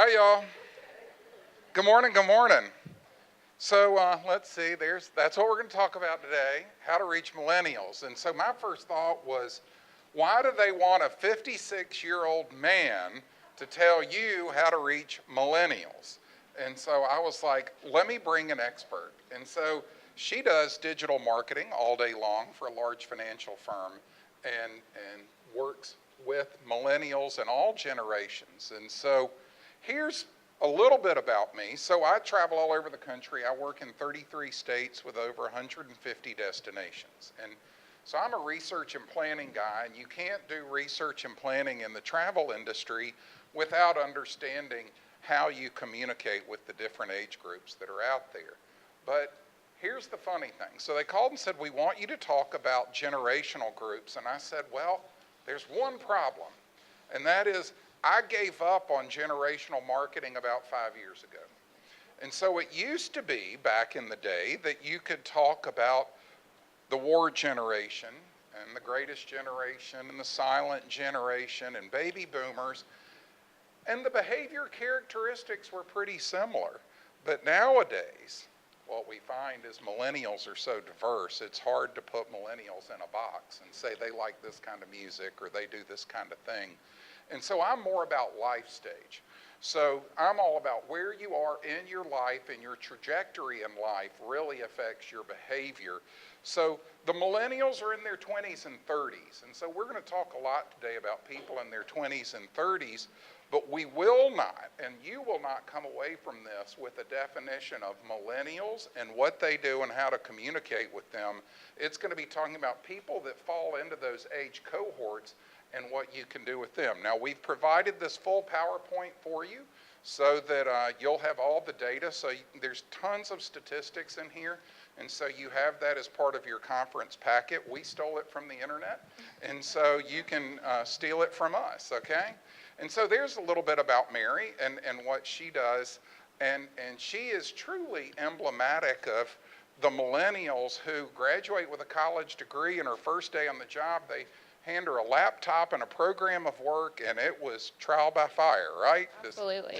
Hi, y'all. Good morning. Good morning. So let's see. That's what we're going to talk about today: how to reach millennials. And so my first thought was, why do they want a 56-year-old man to tell you how to reach millennials? And so I was like, let me bring an expert. And so she does digital marketing all day long for a large financial firm, and works with millennials and all generations. And so here's a little bit about me. So I travel all over the country. I work in 33 states with over 150 destinations. And so I'm a research and planning guy, and you can't do research and planning in the travel industry without understanding how you communicate with the different age groups that are out there. But here's the funny thing. So they called and said, we want you to talk about generational groups. And I said, well, there's one problem, and that is I gave up on generational marketing about 5 years ago. And so it used to be back in the day that you could talk about the war generation and the greatest generation and the silent generation and baby boomers, and the behavior characteristics were pretty similar. But nowadays, what we find is millennials are so diverse, it's hard to put millennials in a box and say they like this kind of music or they do this kind of thing. And so I'm more about life stage. So I'm all about where you are in your life, and your trajectory in life really affects your behavior. So the millennials are in their 20s and 30s. And so we're going to talk a lot today about people in their 20s and 30s, but we will not, and you will not come away from this with a definition of millennials and what they do and how to communicate with them. It's going to be talking about people that fall into those age cohorts and what you can do with them. Now, we've provided this full PowerPoint for you so that you'll have all the data. So there's tons of statistics in here, and so you have that as part of your conference packet. We stole it from the internet, and so you can steal it from us, okay? And so there's a little bit about Mary and what she does, and she is truly emblematic of the millennials who graduate with a college degree, and her first day on the job, they hand her a laptop and a program of work, and it was trial by fire, right? Absolutely.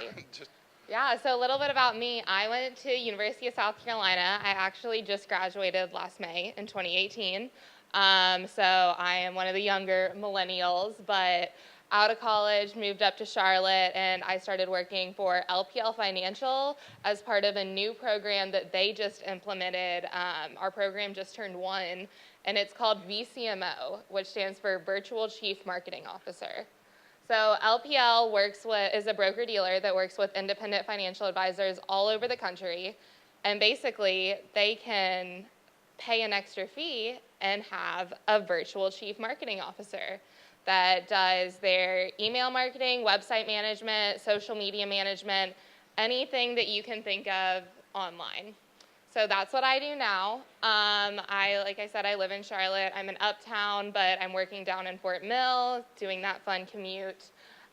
Yeah, so a little bit about me. I went to University of South Carolina. I actually just graduated last May in 2018. So I am one of the younger millennials, but out of college, moved up to Charlotte, and I started working for LPL Financial as part of a new program that they just implemented. Our program just turned 1, and it's called VCMO, which stands for Virtual Chief Marketing Officer. So LPL is a broker-dealer that works with independent financial advisors all over the country, and basically they can pay an extra fee and have a virtual chief marketing officer that does their email marketing, website management, social media management, anything that you can think of online. So that's what I do now. Like I said, I live in Charlotte. I'm in Uptown, but I'm working down in Fort Mill, doing that fun commute.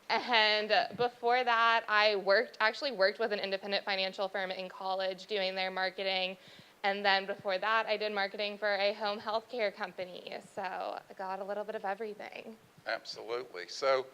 And before that, I actually worked with an independent financial firm in college doing their marketing. And then before that, I did marketing for a home health care company. So I got a little bit of everything. Absolutely. So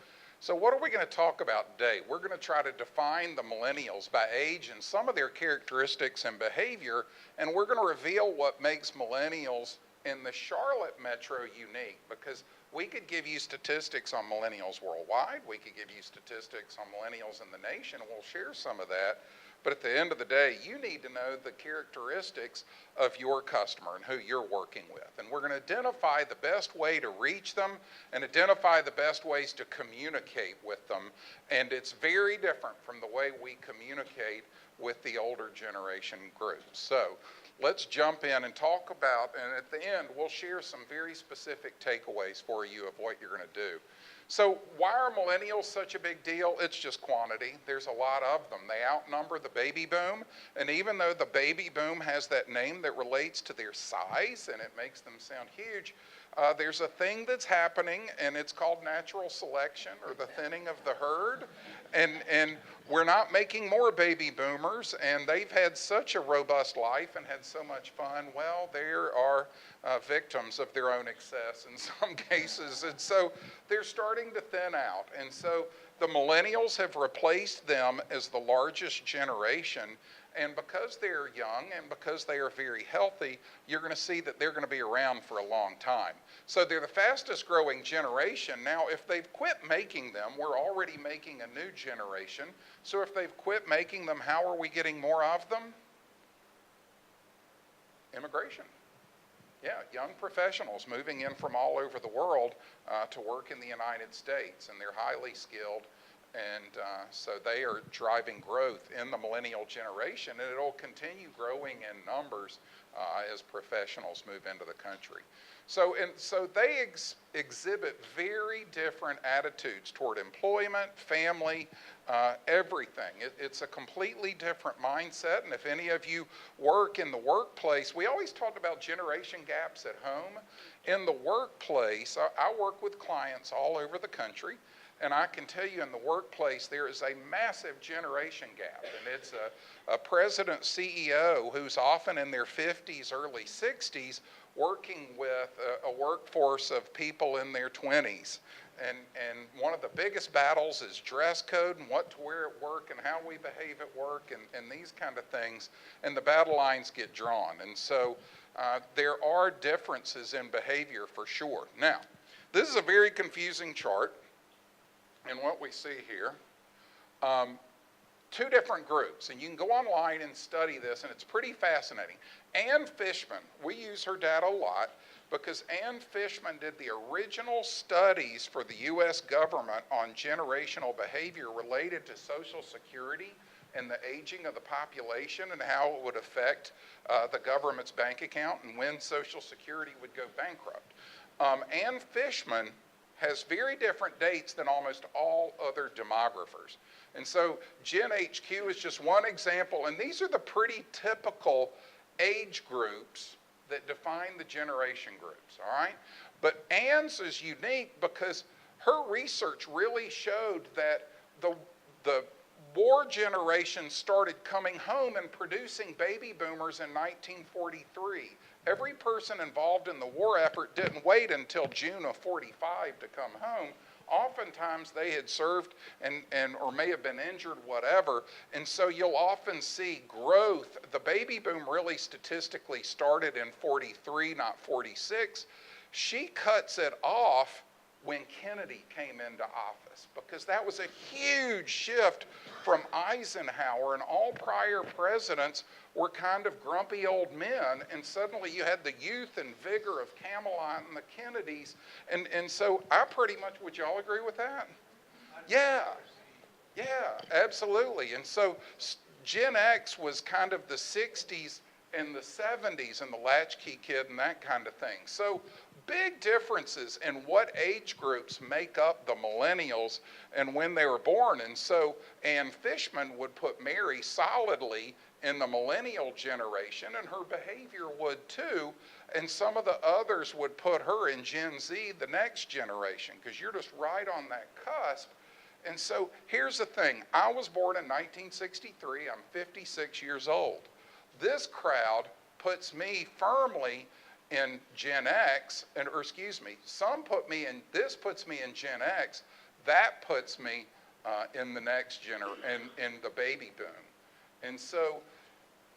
what are we going to talk about today? We're going to try to define the millennials by age and some of their characteristics and behavior, and we're going to reveal what makes millennials in the Charlotte metro unique, because we could give you statistics on millennials worldwide, we could give you statistics on millennials in the nation, and we'll share some of that. But at the end of the day, you need to know the characteristics of your customer and who you're working with. And we're going to identify the best way to reach them and identify the best ways to communicate with them. And it's very different from the way we communicate with the older generation groups. So let's jump in and talk about, and at the end, we'll share some very specific takeaways for you of what you're going to do. So why are millennials such a big deal? It's just quantity. There's a lot of them. They outnumber the baby boom. And even though the baby boom has that name that relates to their size and it makes them sound huge, There's a thing that's happening, and it's called natural selection or the thinning of the herd. And we're not making more baby boomers, and they've had such a robust life and had so much fun. Well, there are victims of their own excess in some cases. And so they're starting to thin out. And so the millennials have replaced them as the largest generation. And because they're young and because they are very healthy, you're going to see that they're going to be around for a long time. So they're the fastest growing generation. Now, if they've quit making them, we're already making a new generation. So if they've quit making them, how are we getting more of them? Immigration. Yeah, young professionals moving in from all over the world to work in the United States, and they're highly skilled. And so they are driving growth in the millennial generation, and it'll continue growing in numbers as professionals move into the country. So they exhibit very different attitudes toward employment, family, everything. It's a completely different mindset, and if any of you work in the workplace, we always talked about generation gaps at home. In the workplace, I work with clients all over the country. And I can tell you in the workplace, there is a massive generation gap. And it's a president CEO who's often in their 50s, early 60s, working with a workforce of people in their 20s. And one of the biggest battles is dress code and what to wear at work and how we behave at work and these kind of things. And the battle lines get drawn. And so there are differences in behavior for sure. Now, this is a very confusing chart. And what we see here, two different groups, and you can go online and study this, and it's pretty fascinating. Ann Fishman, we use her data a lot because Ann Fishman did the original studies for the U.S. government on generational behavior related to Social Security and the aging of the population and how it would affect the government's bank account and when Social Security would go bankrupt. Ann Fishman has very different dates than almost all other demographers. And so Gen HQ is just one example, and these are the pretty typical age groups that define the generation groups, all right? But Ann's is unique because her research really showed that the war generation started coming home and producing baby boomers in 1943. Every person involved in the war effort didn't wait until June of 45 to come home. Oftentimes they had served and or may have been injured, whatever. And so you'll often see growth. The baby boom really statistically started in 43, not 46. She cuts it off when Kennedy came into office because that was a huge shift from Eisenhower, and all prior presidents were kind of grumpy old men, and suddenly you had the youth and vigor of Camelot and the Kennedys, and so I pretty much, would y'all agree with that? Yeah, absolutely. And so Gen X was kind of the 60s and the 70s and the latchkey kid and that kind of thing. So big differences in what age groups make up the millennials and when they were born. And so Ann Fishman would put Mary solidly in the millennial generation, and her behavior would too. And some of the others would put her in Gen Z, the next generation, because you're just right on that cusp. And so here's the thing. I was born in 1963. I'm 56 years old. This crowd puts me firmly in Gen X, some put me in, this puts me in Gen X, that puts me in the next in the baby boom. And so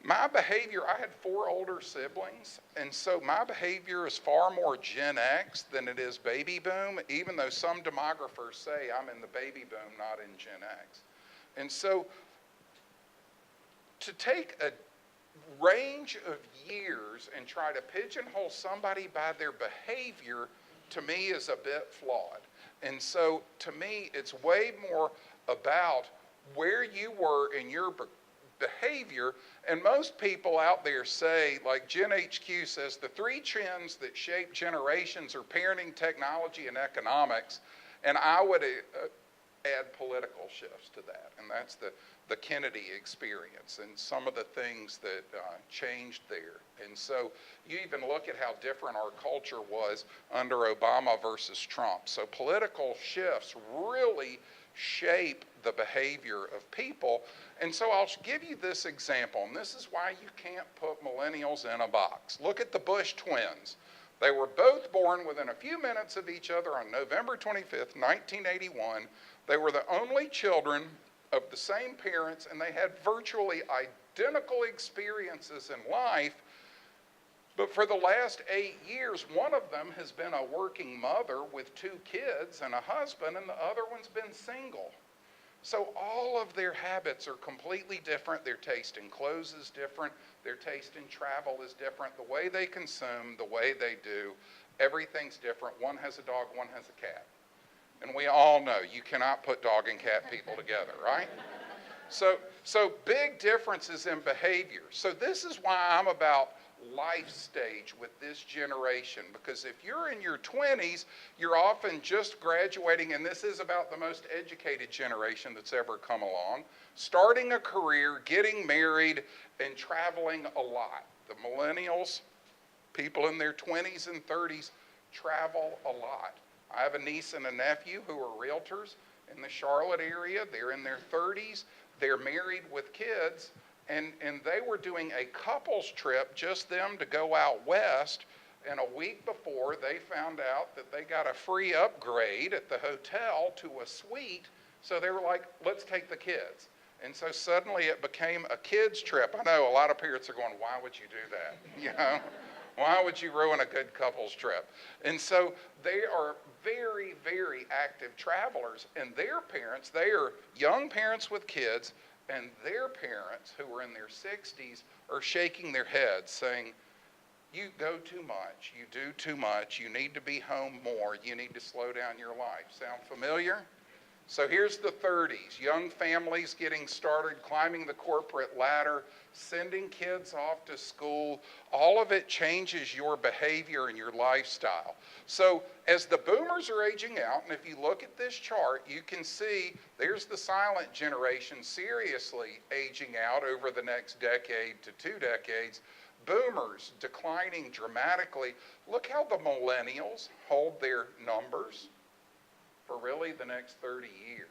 my behavior, I had 4 older siblings, and so my behavior is far more Gen X than it is baby boom, even though some demographers say I'm in the baby boom, not in Gen X. And so to take a range of years and try to pigeonhole somebody by their behavior, to me, is a bit flawed. And so to me, it's way more about where you were in your behavior. And most people out there say, like Gen HQ says, the 3 trends that shape generations are parenting, technology, and economics. And I would add political shifts to that, and that's the Kennedy experience and some of the things that changed there. And so you even look at how different our culture was under Obama versus Trump. So political shifts really shape the behavior of people. And so I'll give you this example, and this is why you can't put millennials in a box. Look at the Bush twins. They were both born within a few minutes of each other on November 25th, 1981. They were the only children of the same parents, and they had virtually identical experiences in life. But for the last 8 years, one of them has been a working mother with 2 kids and a husband, and the other one's been single. So all of their habits are completely different. Their taste in clothes is different. Their taste in travel is different. The way they consume, the way they do, everything's different. One has a dog, one has a cat. And we all know you cannot put dog and cat people together, right? So big differences in behavior. So this is why I'm about life stage with this generation, because if you're in your 20s, you're often just graduating, and this is about the most educated generation that's ever come along, starting a career, getting married, and traveling a lot. The millennials, people in their 20s and 30s, travel a lot. I have a niece and a nephew who are realtors in the Charlotte area. They're in their 30s. They're married with kids. And they were doing a couples trip, just them to go out west, and a week before they found out that they got a free upgrade at the hotel to a suite, so they were like, let's take the kids. And so suddenly it became a kids trip. I know a lot of parents are going, why would you do that? You know, why would you ruin a good couples trip? And so they are very, very active travelers, and their parents, they are young parents with kids, and their parents, who are in their 60s, are shaking their heads saying, you go too much, you do too much, you need to be home more, you need to slow down your life. Sound familiar? So here's the 30s, young families getting started, climbing the corporate ladder, sending kids off to school. All of it changes your behavior and your lifestyle. So as the boomers are aging out, and if you look at this chart, you can see there's the silent generation seriously aging out over the next decade to 2 decades. Boomers declining dramatically. Look how the millennials hold their numbers for really the next 30 years.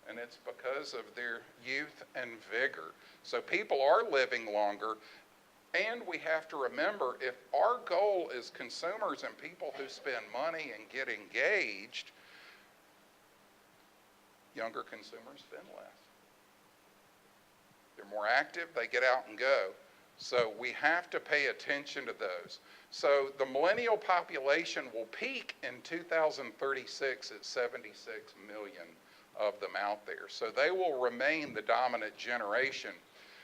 And it's because of their youth and vigor. So people are living longer, and we have to remember, if our goal is consumers and people who spend money and get engaged, younger consumers spend less. They're more active, they get out and go. So we have to pay attention to those. So the millennial population will peak in 2036 at 76 million of them out there. So they will remain the dominant generation.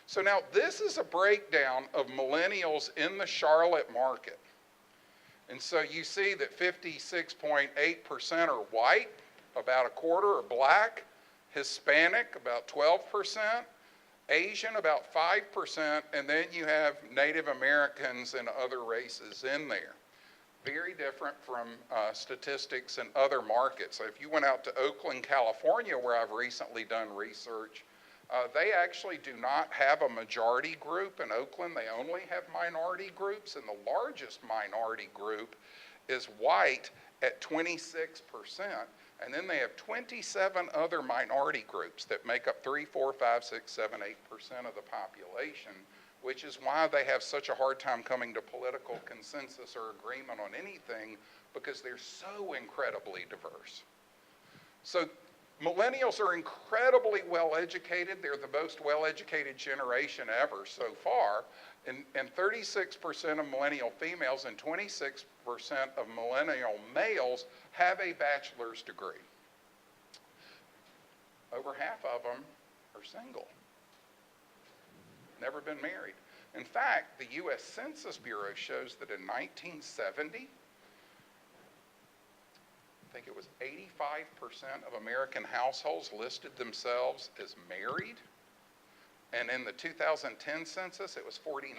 So now this is a breakdown of millennials in the Charlotte market. And so you see that 56.8% are white, about a quarter are black, Hispanic, about 12%, Asian, about 5%, and then you have Native Americans and other races in there. Very different from statistics in other markets. So if you went out to Oakland, California, where I've recently done research, they actually do not have a majority group in Oakland. They only have minority groups, and the largest minority group is white at 26%. And then they have 27 other minority groups that make up 3, 4, 5, 6, 7, 8% of the population, which is why they have such a hard time coming to political consensus or agreement on anything, because they're so incredibly diverse. So millennials are incredibly well educated. They're the most well-educated generation ever so far. And 36% of millennial females and 26% of millennial males have a bachelor's degree. Over half of them are single, never been married. In fact, the U.S. Census Bureau shows that in 1970, I think it was 85% of American households listed themselves as married. And in the 2010 census, it was 49%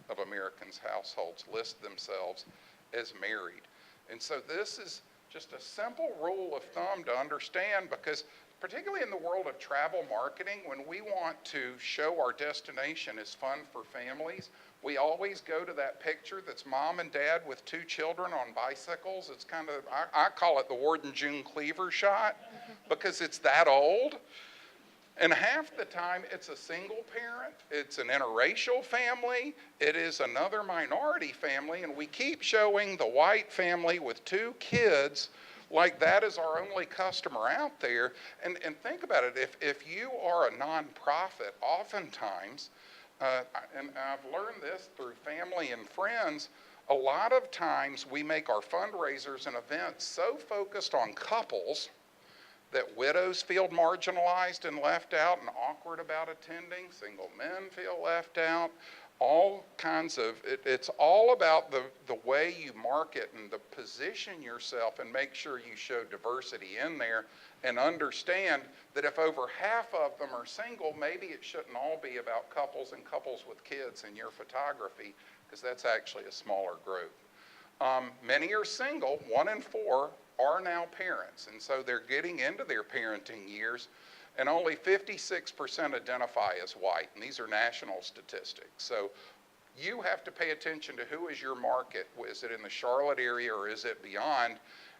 of Americans' households list themselves as married. And so this is just a simple rule of thumb to understand, because particularly in the world of travel marketing, when we want to show our destination is fun for families, we always go to that picture that's mom and dad with 2 children on bicycles. It's kind of, I call it the Ward and June Cleaver shot, because it's that old. And half the time it's a single parent, it's an interracial family, it is another minority family, and we keep showing the white family with 2 kids like that is our only customer out there. And think about it, if you are a nonprofit, oftentimes, and I've learned this through family and friends, a lot of times we make our fundraisers and events so focused on couples that widows feel marginalized and left out and awkward about attending, single men feel left out, all kinds of, it's all about the way you market and the position yourself, and make sure you show diversity in there, and understand that if over half of them are single, maybe it shouldn't all be about couples and couples with kids in your photography, because that's actually a smaller group. Many are single, 1 in 4 are now parents, and so they're getting into their parenting years, and only 56% identify as white, and these are national statistics. So you have to pay attention to who is your market. Is it in the Charlotte area or is it beyond?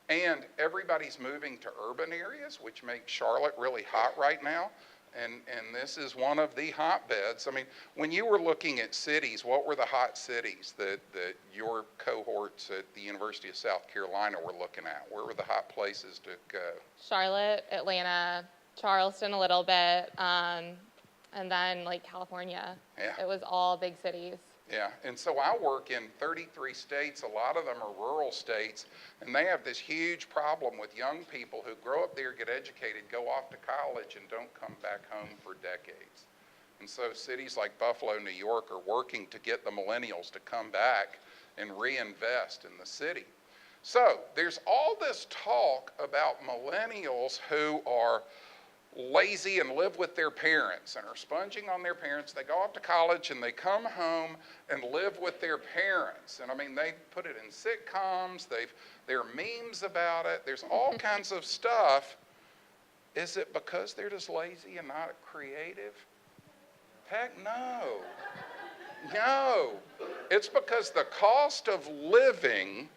And everybody's moving to urban areas, which makes Charlotte really hot right now. And this is one of the hotbeds. I mean, when you were looking at cities, what were the hot cities that your cohorts at the University of South Carolina were looking at? Where were the hot places to go? Charlotte, Atlanta, Charleston a little bit, and then like California. Yeah. It was all big cities. Yeah, and so I work in 33 states. A lot of them are rural states, and they have this huge problem with young people who grow up there, get educated, go off to college, and don't come back home for decades. And so cities like Buffalo, New York are working to get the millennials to come back and reinvest in the city. So there's all this talk about millennials who are lazy and live with their parents and are sponging on their parents. They go off to college and they come home and live with their parents. And I mean, they put it in sitcoms, there are memes about it, there's all kinds of stuff. Is it because they're just lazy and not creative? Heck no. No. It's because the cost of living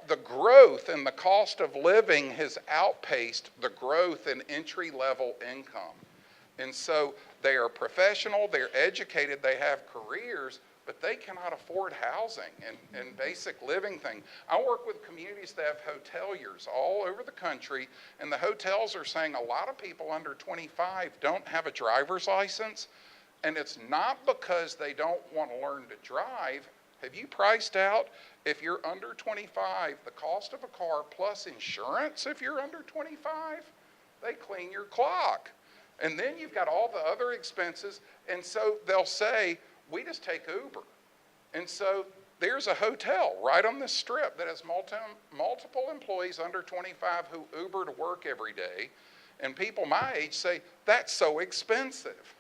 the growth in the cost of living has outpaced the growth in entry-level income. And so they are professional, they're educated, they have careers, but they cannot afford housing and basic living things. I work with communities that have hoteliers all over the country, and the hotels are saying a lot of people under 25 don't have a driver's license, and it's not because they don't want to learn to drive. Have you priced out, if you're under 25, the cost of a car plus insurance if you're under 25? They clean your clock. And then you've got all the other expenses. And so they'll say, we just take Uber. And so there's a hotel right on this strip that has multiple employees under 25 who Uber to work every day. And people my age say, that's so expensive.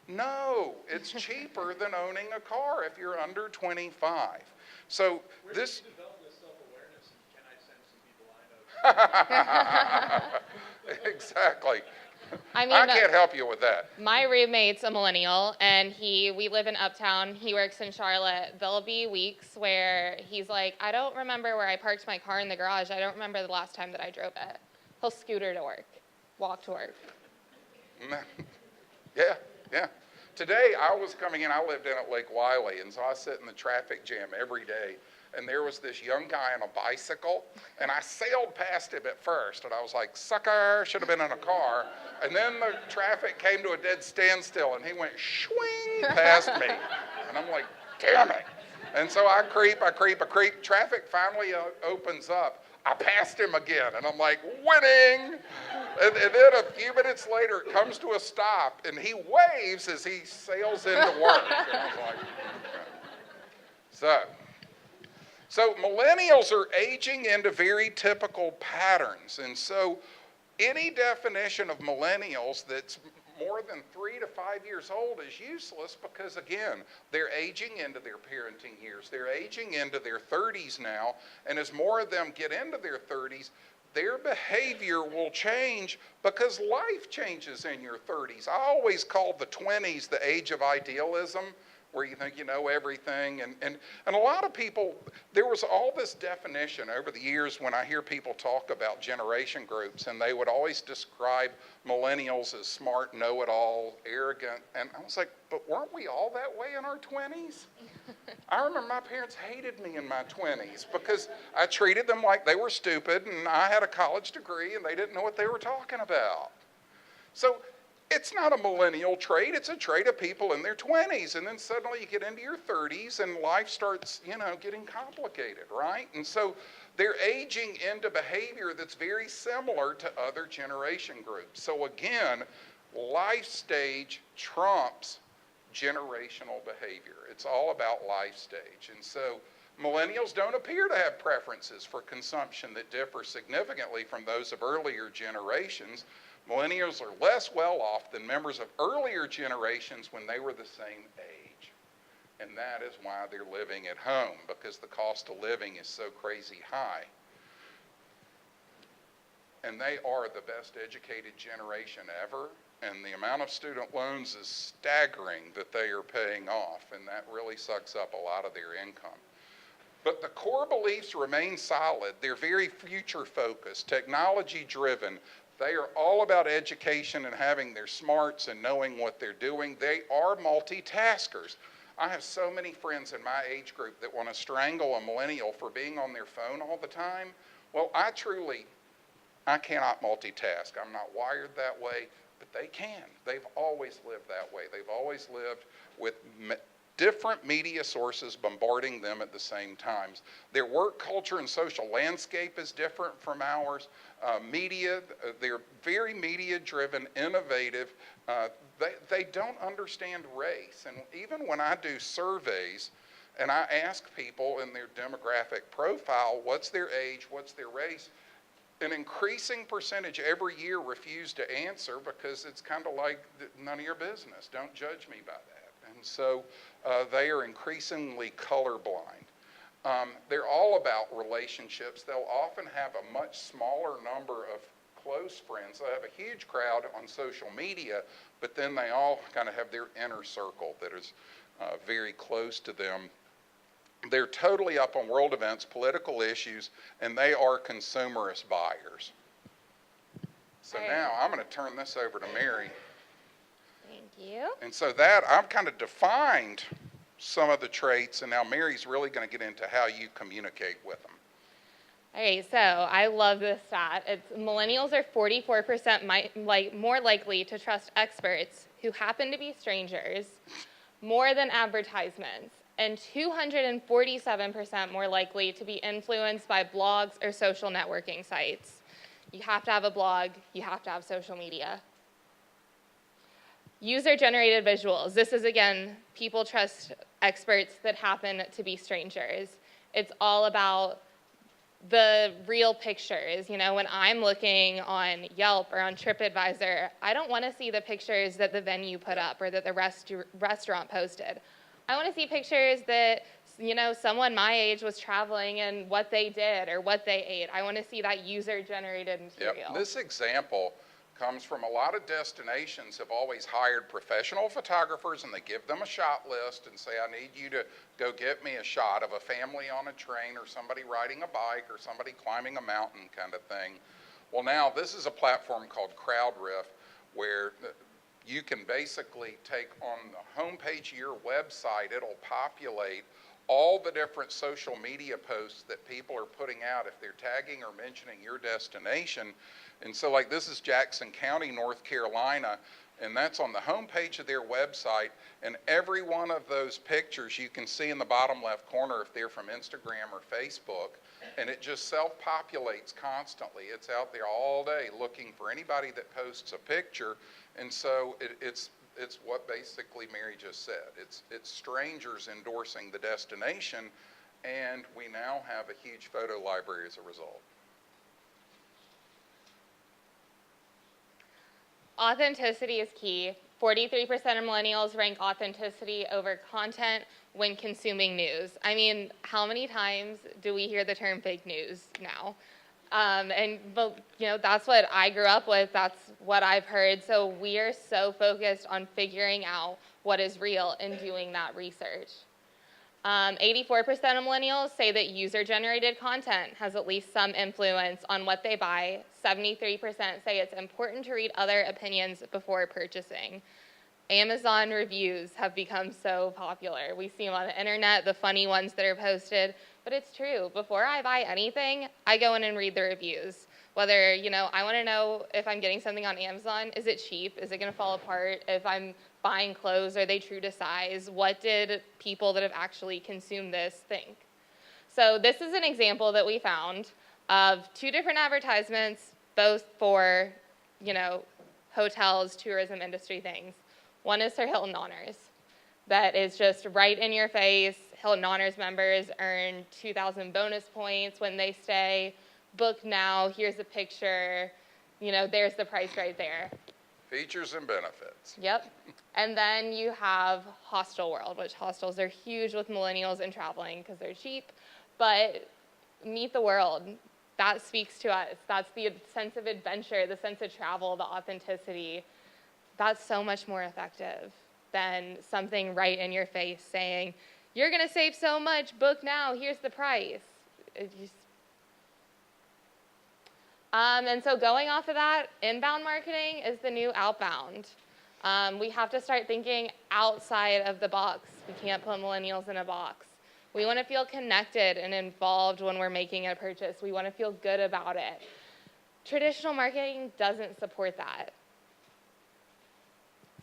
No, it's cheaper than owning a car if you're under 25. So Where this. did you develop this self-awareness, and can I send some people I know? Exactly. I mean, I can't help you with that. My roommate's a millennial, and we live in Uptown. He works in Charlotte. There'll be weeks where he's like, I don't remember where I parked my car in the garage. I don't remember the last time that I drove it. He'll scooter to work, walk to work. Yeah. Today I was coming in, I lived in at Lake Wiley, and so I sit in the traffic jam every day. And there was this young guy on a bicycle, and I sailed past him at first, and I was like, sucker, should have been in a car. And then the traffic came to a dead standstill, and he went swing past me. And I'm like, damn it. And so I creep. Traffic finally opens up. I passed him again, and I'm like, winning. And then a few minutes later, it comes to a stop, and he waves as he sails into work. And I was like, okay. So millennials are aging into very typical patterns. And so any definition of millennials that's more than 3 to 5 years old is useless because, again, they're aging into their parenting years. They're aging into their 30s now, and as more of them get into their 30s, their behavior will change because life changes in your 30s. I always called the 20s the age of idealism, where you think you know everything. And a lot of people, there was all this definition over the years when I hear people talk about generation groups, and they would always describe millennials as smart, know-it-all, arrogant. And I was like, but weren't we all that way in our 20s? I remember my parents hated me in my 20s because I treated them like they were stupid, and I had a college degree, and they didn't know what they were talking about. So it's not a millennial trait, it's a trait of people in their 20s, and then suddenly you get into your 30s and life starts, getting complicated, right? And so they're aging into behavior that's very similar to other generation groups. So again, life stage trumps generational behavior. It's all about life stage. And so millennials don't appear to have preferences for consumption that differ significantly from those of earlier generations. Millennials are less well off than members of earlier generations when they were the same age. And that is why they're living at home, because the cost of living is so crazy high. And they are the best educated generation ever, and the amount of student loans is staggering that they are paying off, and that really sucks up a lot of their income. But the core beliefs remain solid. They're very future-focused, technology-driven. They are all about education and having their smarts and knowing what they're doing. They are multitaskers. I have so many friends in my age group that want to strangle a millennial for being on their phone all the time. Well, I cannot multitask. I'm not wired that way, but they can. They've always lived that way. They've always lived with different media sources bombarding them at the same times. Their work culture and social landscape is different from ours. They're very media-driven, innovative. They don't understand race. And even when I do surveys and I ask people in their demographic profile, what's their age, what's their race, an increasing percentage every year refuse to answer because it's kind of like none of your business. Don't judge me by that. And so they are increasingly colorblind. They're all about relationships. They'll often have a much smaller number of close friends. They have a huge crowd on social media, but then they all kind of have their inner circle that is very close to them. They're totally up on world events, political issues, and they are consumerist buyers. So now I'm going to turn this over to Mary. Thank you. And so that, I've kind of defined some of the traits, and now Mary's really going to get into how you communicate with them. All right, so I love this stat. Millennials are 44% more likely to trust experts who happen to be strangers more than advertisements, and 247% more likely to be influenced by blogs or social networking sites. You have to have a blog, you have to have social media. User-generated visuals. This is, again, people trust experts that happen to be strangers. It's all about the real pictures. When I'm looking on Yelp or on TripAdvisor, I don't want to see the pictures that the venue put up or that the restaurant posted. I want to see pictures that, someone my age was traveling and what they did or what they ate. I want to see that user-generated material. Yep. This example comes from a lot of destinations have always hired professional photographers, and they give them a shot list and say, I need you to go get me a shot of a family on a train or somebody riding a bike or somebody climbing a mountain kind of thing. Well, now this is a platform called CrowdRiff where you can basically take on the homepage of your website, it'll populate all the different social media posts that people are putting out if they're tagging or mentioning your destination. And so like this is Jackson County, North Carolina, and that's on the homepage of their website, and every one of those pictures you can see in the bottom left corner if they're from Instagram or Facebook, and it just self-populates constantly. It's out there all day looking for anybody that posts a picture, and so it's what basically Mary just said. It's strangers endorsing the destination, and we now have a huge photo library as a result. Authenticity is key. 43% of millennials rank authenticity over content when consuming news. I mean, how many times do we hear the term fake news now? But that's what I grew up with. That's what I've heard. So we are so focused on figuring out what is real and doing that research. 84% of millennials say that user-generated content has at least some influence on what they buy. 73% say it's important to read other opinions before purchasing. Amazon reviews have become so popular. We see them on the internet, the funny ones that are posted, but it's true. Before I buy anything, I go in and read the reviews. Whether, I want to know if I'm getting something on Amazon, is it cheap? Is it going to fall apart? If I'm buying clothes, are they true to size? What did people that have actually consumed this think? So this is an example that we found of 2 different advertisements, both for, hotels, tourism industry things. One is for Hilton Honors. That is just right in your face. Hilton Honors members earn 2,000 bonus points when they stay. Book now, here's a picture, there's the price right there. Features and benefits. Yep. And then you have Hostel World, which hostels are huge with millennials and traveling because they're cheap. But Meet the World, that speaks to us. That's the sense of adventure, the sense of travel, the authenticity. That's so much more effective than something right in your face saying, you're going to save so much, book now, here's the price. And so going off of that, inbound marketing is the new outbound. We have to start thinking outside of the box. We can't put millennials in a box. We want to feel connected and involved when we're making a purchase. We want to feel good about it. Traditional marketing doesn't support that.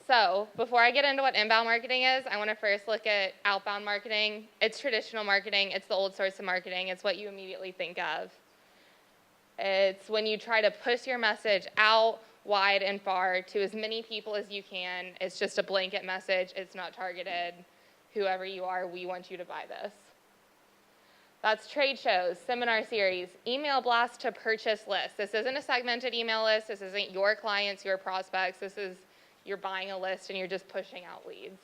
So before I get into what inbound marketing is, I want to first look at outbound marketing. It's traditional marketing. It's the old source of marketing. It's what you immediately think of. It's when you try to push your message out, wide, and far to as many people as you can. It's just a blanket message. It's not targeted. Whoever you are, we want you to buy this. That's trade shows, seminar series, email blast to purchase lists. This isn't a segmented email list. This isn't your clients, your prospects. This is you're buying a list and you're just pushing out leads.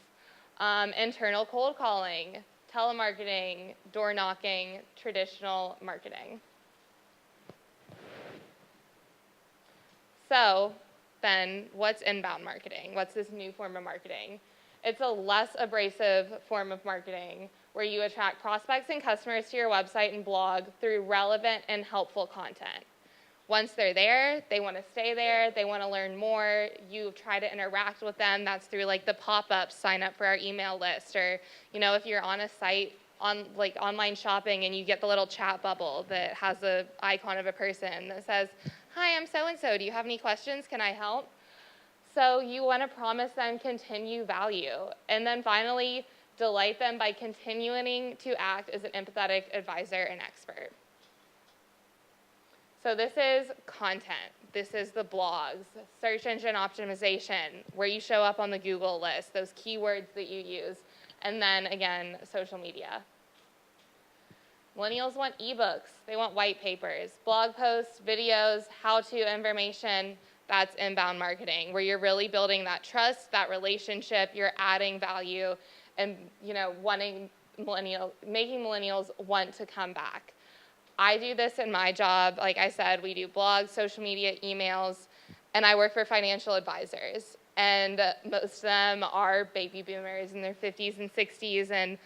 Internal cold calling, telemarketing, door knocking, traditional marketing. So then what's inbound marketing? What's this new form of marketing? It's a less abrasive form of marketing where you attract prospects and customers to your website and blog through relevant and helpful content. Once they're there, they want to stay there, they want to learn more, you try to interact with them. That's through like the pop-ups, sign up for our email list, or if you're on a site on like online shopping and you get the little chat bubble that has the icon of a person that says, "Hi, I'm so-and-so, do you have any questions? Can I help?" So you want to promise them continued value. And then finally, delight them by continuing to act as an empathetic advisor and expert. So this is content. This is the blogs, search engine optimization, where you show up on the Google list, those keywords that you use, and then, again, social media. Millennials want ebooks. They want white papers, blog posts, videos, how-to information. That's inbound marketing, where you're really building that trust, that relationship, you're adding value, and making millennials want to come back. I do this in my job. Like I said, we do blogs, social media, emails, and I work for financial advisors. And most of them are baby boomers in their 50s and 60s, and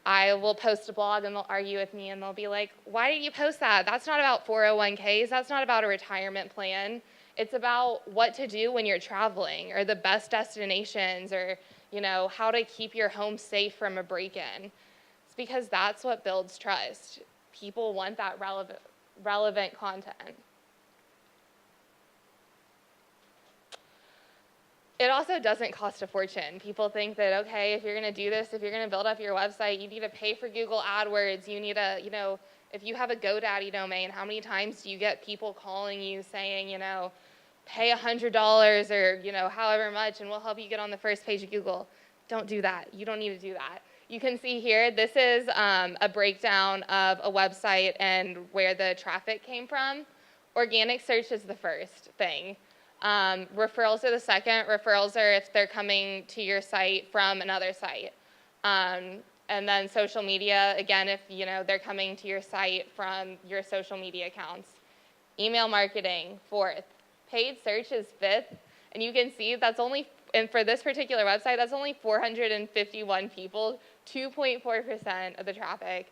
I will post a blog and they'll argue with me and they'll be like, "Why did you post that? That's not about 401ks. That's not about a retirement plan. It's about what to do when you're traveling, or the best destinations, or how to keep your home safe from a break-in." It's because that's what builds trust. People want that relevant content. It also doesn't cost a fortune. People think that, okay, if you're going to do this, if you're going to build up your website, you need to pay for Google AdWords. You need to, if you have a GoDaddy domain, how many times do you get people calling you saying, pay $100 or, however much, and we'll help you get on the first page of Google. Don't do that. You don't need to do that. You can see here, this is a breakdown of a website and where the traffic came from. Organic search is the first thing. Referrals are the second. Referrals are if they're coming to your site from another site. And then social media, again, if they're coming to your site from your social media accounts. Email marketing, fourth. Paid search is fifth. And you can see that's only, and for this particular website, that's only 451 people, 2.4% of the traffic.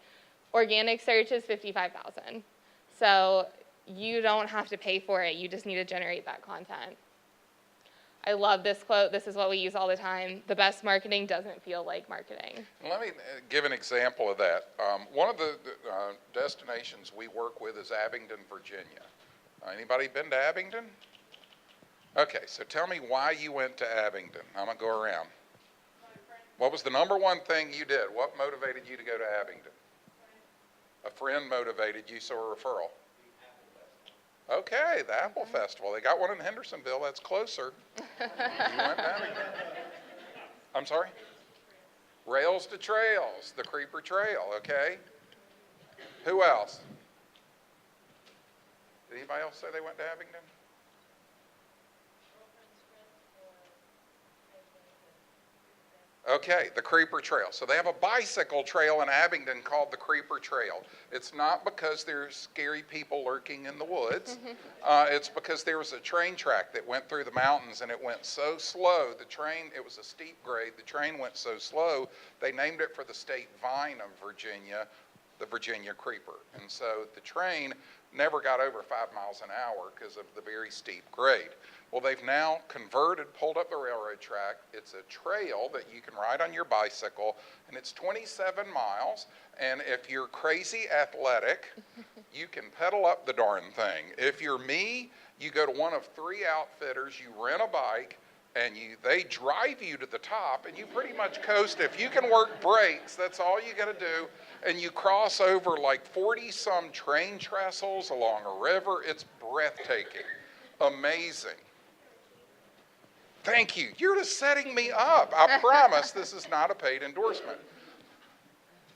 Organic search is 55,000. So you don't have to pay for it. You just need to generate that content. I love this quote. This is what we use all the time. The best marketing doesn't feel like marketing. Let me give an example of that. One of the destinations we work with is Abingdon, Virginia. Anybody been to Abingdon? Okay, so tell me why you went to Abingdon. I'm going to go around. What was the number one thing you did? What motivated you to go to Abingdon? A friend motivated you, so a referral. Okay, the Apple Festival. They got one in Hendersonville. That's closer. You went to Abingdon. I'm sorry? Rails to Trails, the Creeper Trail, okay? Who else? Did anybody else say they went to Abingdon? Okay, the Creeper Trail. So they have a bicycle trail in Abingdon called the Creeper Trail. It's not because there's scary people lurking in the woods. It's because there was a train track that went through the mountains and it went so slow. It was a steep grade. The train went so slow, they named it for the state vine of Virginia, the Virginia Creeper. And so the train never got over 5 miles an hour because of the very steep grade. Well, they've now pulled up the railroad track. It's a trail that you can ride on your bicycle, and it's 27 miles. And if you're crazy athletic, you can pedal up the darn thing. If you're me, you go to one of 3 outfitters, you rent a bike, and they drive you to the top, and you pretty much coast. If you can work brakes, that's all you got to do. And you cross over like 40-some train trestles along a river. It's breathtaking, amazing. Thank you. You're just setting me up. I promise this is not a paid endorsement.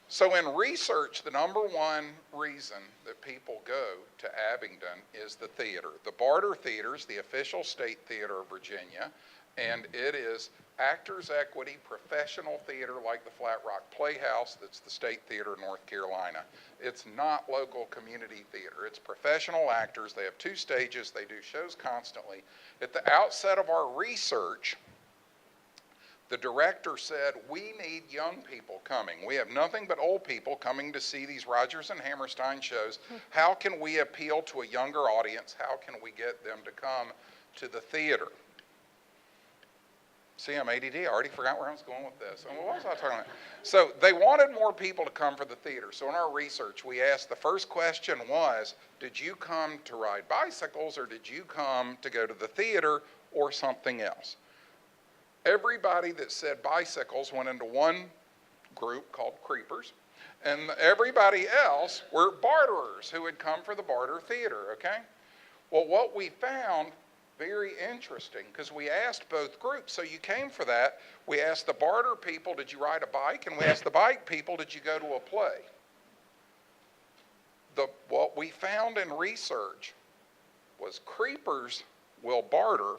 So in research, the number one reason that people go to Abingdon is the theater. The Barter Theater is the official state theater of Virginia, and it is Actors Equity professional theater like the Flat Rock Playhouse that's the state theater of North Carolina. It's not local community theater. It's professional actors. They have 2 stages. They do shows constantly. At the outset of our research, the director said, we need young people coming. We have nothing but old people coming to see these Rodgers and Hammerstein shows. How can we appeal to a younger audience? How can we get them to come to the theater? See, I'm ADD. I already forgot where I was going with this. What was I talking about? So they wanted more people to come for the theater. So in our research, we asked, the first question was, did you come to ride bicycles or did you come to go to the theater or something else? Everybody that said bicycles went into one group called creepers, and everybody else were barterers who had come for the barter theater, okay? Well, what we found very interesting, because we asked both groups, so you came for that. We asked the barter people, did you ride a bike? And we asked the bike people, did you go to a play? What we found in research was creepers will barter,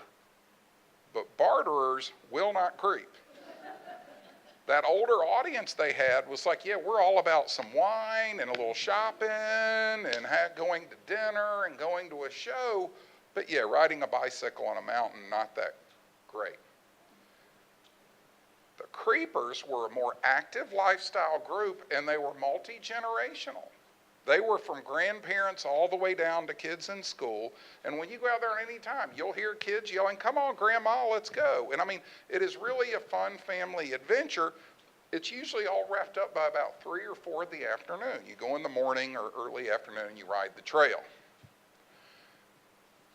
but barterers will not creep. That older audience they had was like, yeah, we're all about some wine and a little shopping and going to dinner and going to a show. But yeah, riding a bicycle on a mountain, not that great. The creepers were a more active lifestyle group, and they were multi-generational. They were from grandparents all the way down to kids in school. And when you go out there at any time, you'll hear kids yelling, come on, Grandma, let's go. And I mean, it is really a fun family adventure. It's usually all wrapped up by about 3 or 4 in the afternoon. You go in the morning or early afternoon, you ride the trail.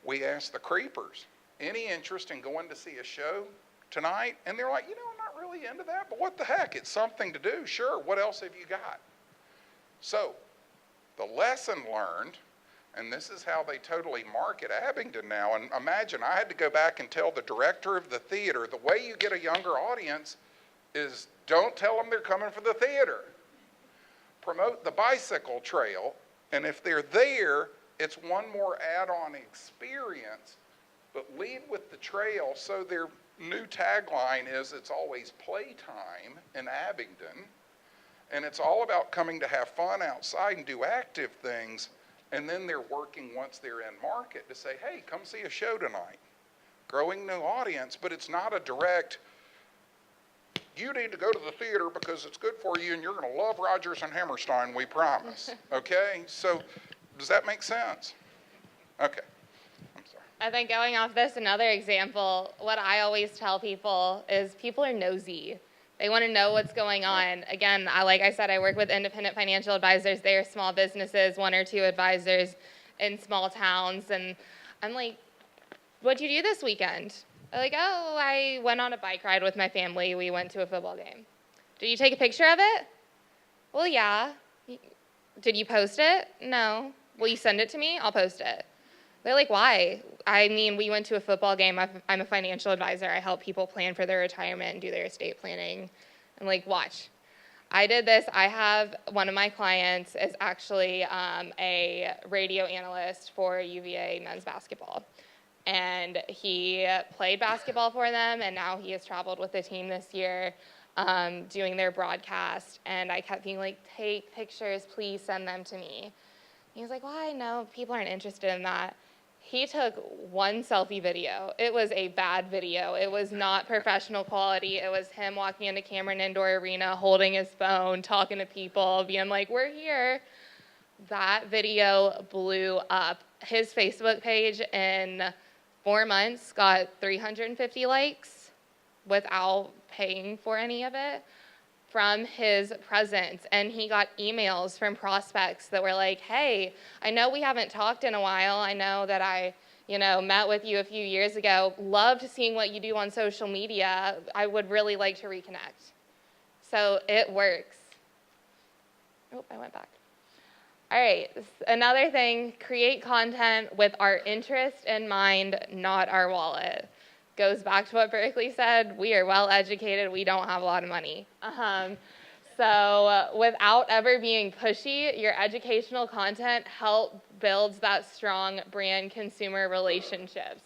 We asked the creepers, any interest in going to see a show tonight? And they're like, I'm not really into that, but what the heck? It's something to do. Sure, what else have you got? So the lesson learned, and this is how they totally market Abingdon now, and imagine I had to go back and tell the director of the theater, the way you get a younger audience is don't tell them they're coming for the theater. Promote the bicycle trail, and if they're there, it's one more add-on experience but lead with the trail. So their new tagline is, it's always playtime in Abingdon, and it's all about coming to have fun outside and do active things, and then they're working once they're in market to say, hey, come see a show tonight. Growing new audience, but it's not a direct, you need to go to the theater because it's good for you and you're going to love Rodgers and Hammerstein, we promise. Okay? So does that make sense? Okay. I'm sorry. I think going off this, another example, what I always tell people is people are nosy. They want to know what's going on. Again, like I said, I work with independent financial advisors. They are small businesses, 1 or 2 advisors in small towns. And I'm like, what'd you do this weekend? They're like, oh, I went on a bike ride with my family. We went to a football game. Did you take a picture of it? Well, yeah. Did you post it? No. Will you send it to me? I'll post it. They're like, why? I mean, we went to a football game. I'm a financial advisor. I help people plan for their retirement and do their estate planning. I'm like, watch. I did this. I have one of my clients is actually a radio analyst for UVA men's basketball. And he played basketball for them, and now he has traveled with the team this year doing their broadcast. And I kept being like, take pictures, please send them to me. He was like, why? No, people aren't interested in that. He took one selfie video. It was a bad video. It was not professional quality. It was him walking into Cameron Indoor Arena, holding his phone, talking to people, being like, we're here. That video blew up. His Facebook page in 4 months got 350 likes without paying for any of it from his presence. And he got emails from prospects that were like, hey, I know we haven't talked in a while. I know that I met with you a few years ago. Loved seeing what you do on social media. I would really like to reconnect. So it works. Oh, I went back. All right, another thing, create content with our interest in mind, not our wallet. Goes back to what Berkeley said, we are well educated, we don't have a lot of money. So without ever being pushy, your educational content builds that strong brand consumer relationships.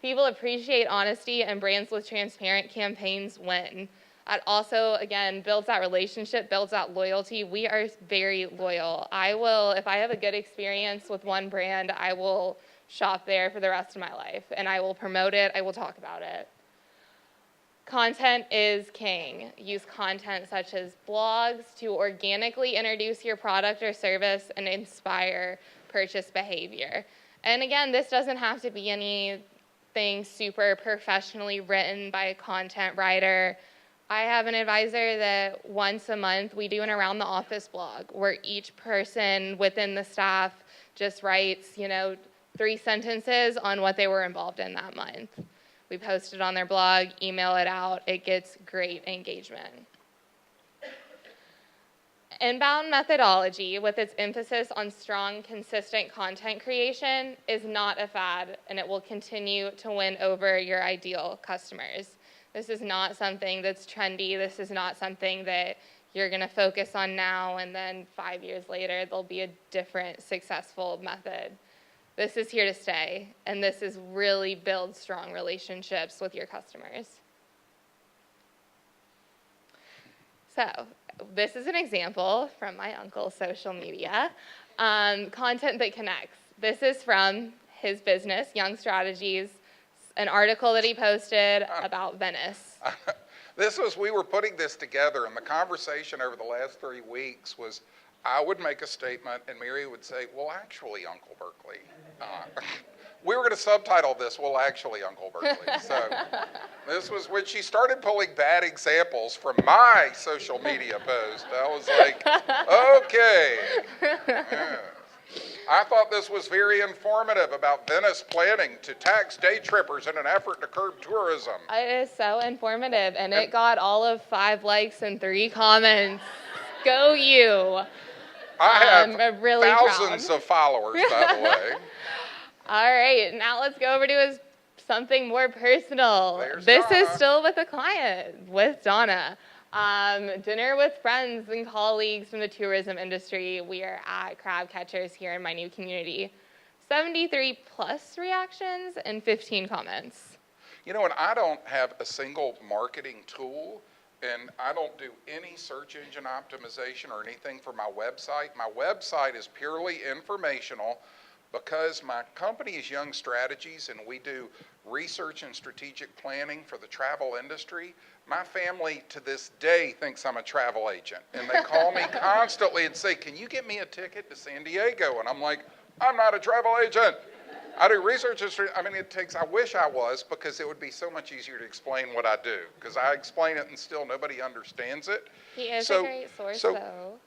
People appreciate honesty, and brands with transparent campaigns win. That also, again, builds that relationship, builds that loyalty. We are very loyal. If I have a good experience with one brand, I will shop there for the rest of my life, and I will promote it, I will talk about it. Content is king. Use content such as blogs to organically introduce your product or service and inspire purchase behavior. And again, this doesn't have to be anything super professionally written by a content writer. I have an advisor that once a month we do an around the office blog where each person within the staff just writes, 3 sentences on what they were involved in that month. We post it on their blog, email it out. It gets great engagement. Inbound methodology, with its emphasis on strong, consistent content creation, is not a fad, and it will continue to win over your ideal customers. This is not something that's trendy. This is not something that you're going to focus on now, and then 5 years later, there'll be a different successful method. This is here to stay, and this is really build strong relationships with your customers. So this is an example from my uncle's social media. Content that connects. This is from his business, Young Strategies, an article that he posted about Venice. We were putting this together, and the conversation over the last 3 weeks was, I would make a statement, and Mary would say, well, actually, Uncle Berkeley. We were going to subtitle this, well, actually, Uncle Berkeley. So this was when she started pulling bad examples from my social media post. I was like, okay. Yeah. I thought this was very informative about Venice planning to tax day trippers in an effort to curb tourism. It is so informative, and it got all of 5 likes and 3 comments. Go you. I have really thousands proud. of followers, by the way. All right, now let's go over to something more personal. There's this Donna. is still with a client, with Donna. Dinner with friends and colleagues from the tourism industry. We are at Crab Catchers here in my new community. 73 plus reactions and 15 comments. You know, and I don't have a single marketing tool, and I don't do any search engine optimization or anything for my website. My website is purely informational because my company is Young Strategies and we do research and strategic planning for the travel industry. My family to this day thinks I'm a travel agent, and they call me constantly and say, "Can you get me a ticket to San Diego?" And I'm like, "I'm not a travel agent. I do research and I mean, I wish I was, because it would be so much easier to explain what I do, because I explain it and still nobody understands it." He is a great source, though.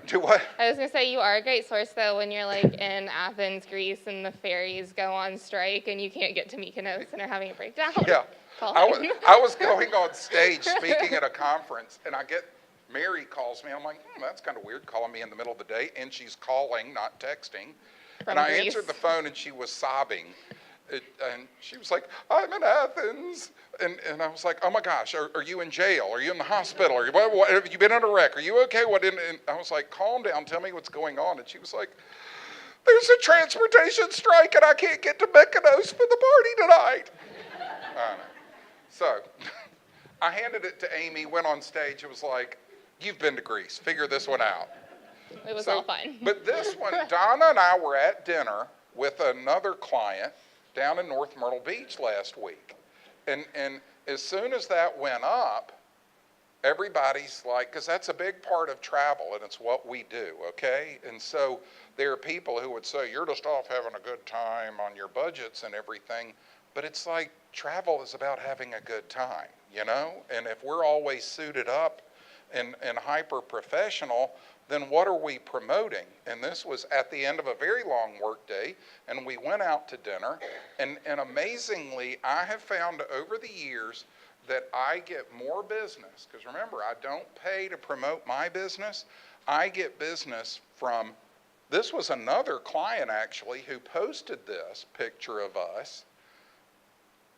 Do what? I was going to say, you are a great source, though, when you're like in Athens, Greece, and the ferries go on strike and you can't get to Mykonos and are having a breakdown. Yeah. I was going on stage speaking at a conference, and Mary calls me. I'm like, that's kind of weird, calling me in the middle of the day, and she's calling, not texting. From and I Greece. answered the phone, and she was sobbing. And she was like, "I'm in Athens." And I was like, "Oh, my gosh, are you in jail? Are you in the hospital? What, have you been in a wreck? Are you okay?" And I was like, "Calm down. Tell me what's going on." And she was like, "There's a transportation strike, and I can't get to Mykonos for the party tonight." So I handed it to Amy, went on stage. It was like, "You've been to Greece. Figure this one out." It was all fun. But this one, Donna and I were at dinner with another client down in North Myrtle Beach last week. And as soon as that went up, everybody's like, because that's a big part of travel and it's what we do, okay? And so there are people who would say, "You're just off having a good time on your budgets and everything." But it's like, travel is about having a good time, you know? And if we're always suited up and hyper professional, then what are we promoting? And this was at the end of a very long work day, and we went out to dinner, and amazingly, I have found over the years that I get more business, because remember, I don't pay to promote my business. I get business from, this was another client actually who posted this picture of us,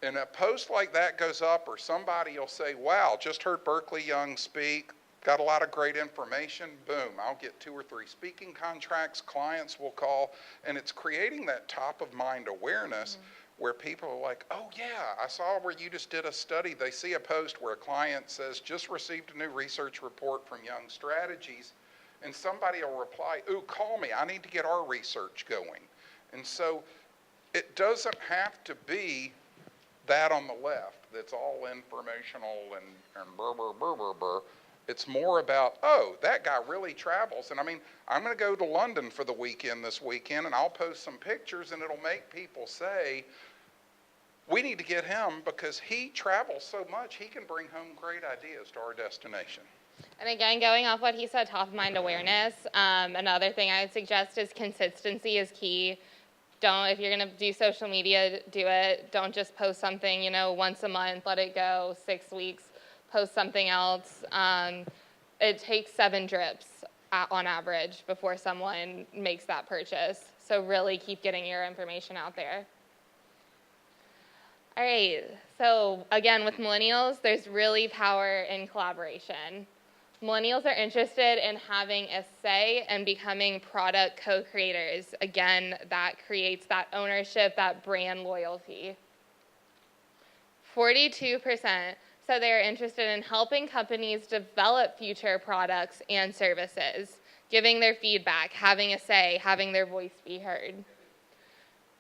and a post like that goes up, or somebody will say, "Wow, just heard Berkeley Young speak. Got a lot of great information." Boom, I'll get 2 or 3 speaking contracts, clients will call, and it's creating that top of mind awareness where people are like, "Oh yeah, I saw where you just did a study." They see a post where a client says, "Just received a new research report from Young Strategies," and somebody will reply, "Ooh, call me, I need to get our research going." And so it doesn't have to be that on the left that's all informational and burr, burr, burr, burr, burr. It's more about, oh, that guy really travels. And I mean, I'm going to go to London for the weekend this weekend, and I'll post some pictures, and it'll make people say, "We need to get him because he travels so much, he can bring home great ideas to our destination." And again, going off what he said, top of mind awareness, another thing I would suggest is consistency is key. If you're going to do social media, do it. Don't just post something, once a month, let it go, 6 weeks, post something else. It takes 7 drips on average before someone makes that purchase. So really keep getting your information out there. All right, so again, with millennials, there's really power in collaboration. Millennials are interested in having a say and becoming product co-creators. Again, that creates that ownership, that brand loyalty. 42% said they are interested in helping companies develop future products and services, giving their feedback, having a say, having their voice be heard.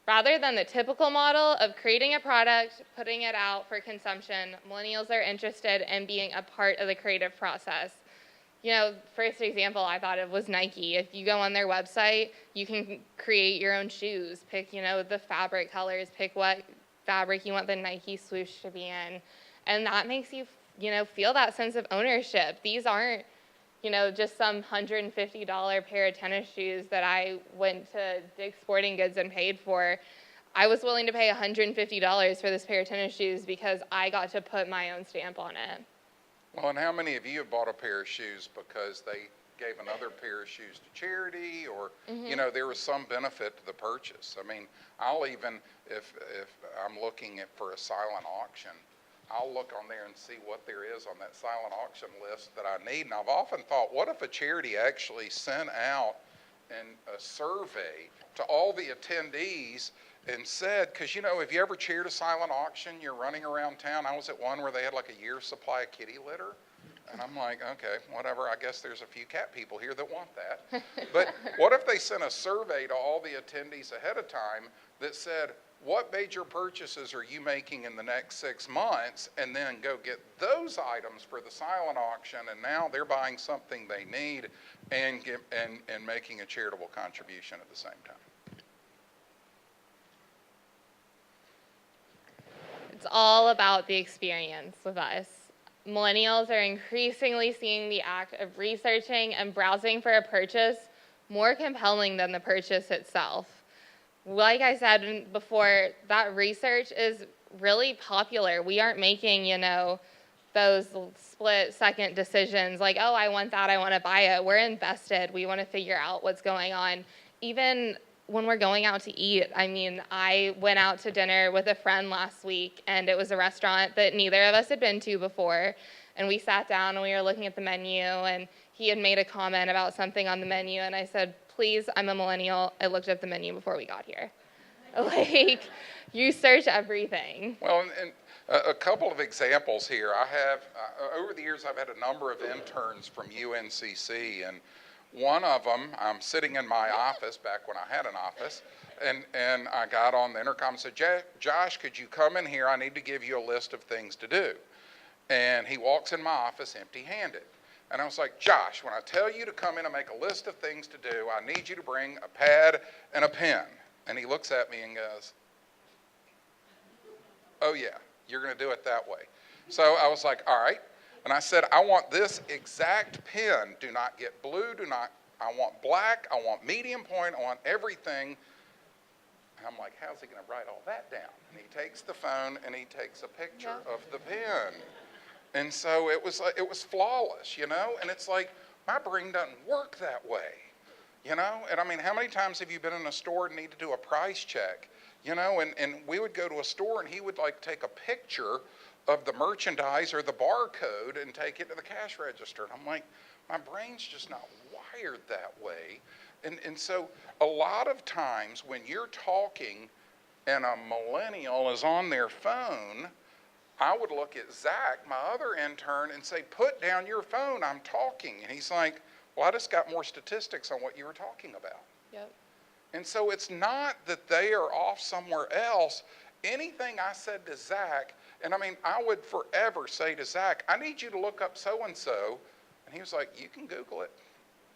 Rather than the typical model of creating a product, putting it out for consumption, millennials are interested in being a part of the creative process. First example I thought of was Nike. If you go on their website, you can create your own shoes, pick, the fabric colors, pick what fabric you want the Nike swoosh to be in. And that makes you, feel that sense of ownership. These aren't, just some $150 pair of tennis shoes that I went to Dick's Sporting Goods and paid for. I was willing to pay $150 for this pair of tennis shoes because I got to put my own stamp on it. Well, and how many of you have bought a pair of shoes because they gave another pair of shoes to charity, or, there was some benefit to the purchase? I mean, I'll even, if I'm looking for a silent auction, I'll look on there and see what there is on that silent auction list that I need. And I've often thought, what if a charity actually sent out a survey to all the attendees and said, because, you know, if you ever chaired a silent auction, you're running around town. I was at one where they had like a year's supply of kitty litter. And I'm like, okay, whatever. I guess there's a few cat people here that want that. But what if they sent a survey to all the attendees ahead of time that said, what major purchases are you making in the next 6 months? And then go get those items for the silent auction. And now they're buying something they need and making a charitable contribution at the same time. It's all about the experience with us. Millennials are increasingly seeing the act of researching and browsing for a purchase more compelling than the purchase itself. Like I said before, that research is really popular. We aren't making, you know, those split-second decisions like, oh, I want that, I want to buy it. We're invested. We want to figure out what's going on. Even when we're going out to eat, I mean, I went out to dinner with a friend last week, and it was a restaurant that neither of us had been to before. And we sat down, and we were looking at the menu, and he had made a comment about something on the menu, and I said, please, I'm a millennial. I looked up the menu before we got here. Like, you search everything. Well, and a couple of examples here. I have, over the years, I've had a number of interns from UNCC, and one of them, I'm sitting in my office back when I had an office, and I got on the intercom and said, Josh, could you come in here? I need to give you a list of things to do. And he walks in my office empty-handed. And I was like, Josh, when I tell you to come in and make a list of things to do, I need you to bring a pad and a pen. And he looks at me and goes, oh yeah, you're going to do it that way. So I was like, all right. And I said, I want this exact pen. Do not get blue. I want black. I want medium point. I want everything. And I'm like, how's he going to write all that down? And he takes the phone and he takes a picture of the pen. And so it was flawless, you know? And it's like, my brain doesn't work that way, you know? And I mean, how many times have you been in a store and need to do a price check, you know? And we would go to a store and he would like take a picture of the merchandise or the barcode and take it to the cash register. And I'm like, my brain's just not wired that way. And so a lot of times when you're talking and a millennial is on their phone, I would look at Zach, my other intern, and say, put down your phone, I'm talking. And he's like, well, I just got more statistics on what you were talking about. Yep. And so it's not that they are off somewhere else. Anything I said to Zach, and I mean, I would forever say to Zach, I need you to look up so-and-so. And he was like, you can Google it.